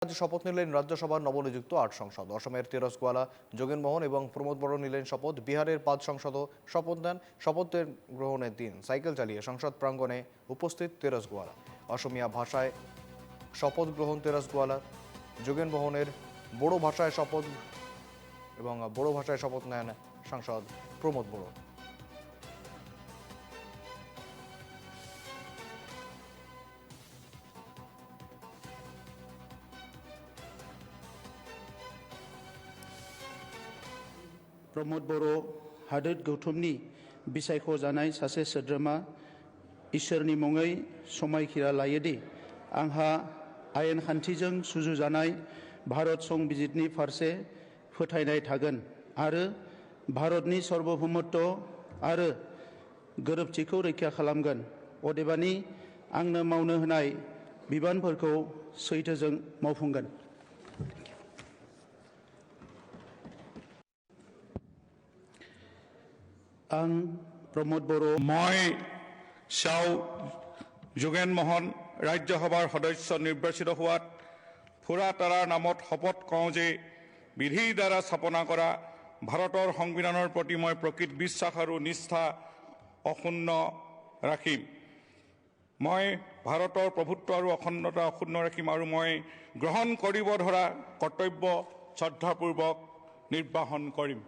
আজ শপথ নিলেন রাজ্যসভার নবনিযুক্ত ৮ সাংসদ। অসমের তেরস গোয়ালা যোগেন মোহন এবং প্রমোদ বড়ো নিলেন শপথ। বিহারের ৫ সাংসদও শপথ নেন। শপথের গ্রহণের দিন সাইকেল চালিয়ে সংসদ প্রাঙ্গণে উপস্থিত তেরস গোয়ালা। অসমিয়া ভাষায় শপথ গ্রহণ তেরস গোয়ালার। যোগেন মোহনের বড়ো ভাষায় শপথ এবং বড়ো ভাষায় শপথ নেন সাংসদ প্রমোদ বড়ো। प्रमोद बड़ो हादोर गौतमनि बिसायख'जानाय सासे सोद्रोमा इसोरनि मुङै समायखिरा लायोदि आंहा आयेन खान्थिजों सुजुजानाय भारत संबिजितनि फारसे फोथायनाय थागोन आरो भारतनि सार्वभौमत्व आरो गोरोबथिखौ रैखा खालामगोन। अदेबानि आंनो मावनो होनाय बिबानफोरखौ सैथोजों मावफुंगोन। आं प्रमोद बड़ो मैं शाव যোগেন মোহন राज्यसभार सदस्य निर्वाचित होवात फुरा तारार नामत शपथ कওঁ जे विधिर द्वारा स्थापना करा भारतर संविधाনৰ प्रति मैं प्रकृत विश्वास और निष्ठा अक्षुण्ण राखिम। मैं भारतर प्रभुत्व और अखंडता अक्षुण्ण राखिम और मैं ग्रहण करिब धरा कर्तव्य श्रद्धापूर्वक निर्वाहन करिम।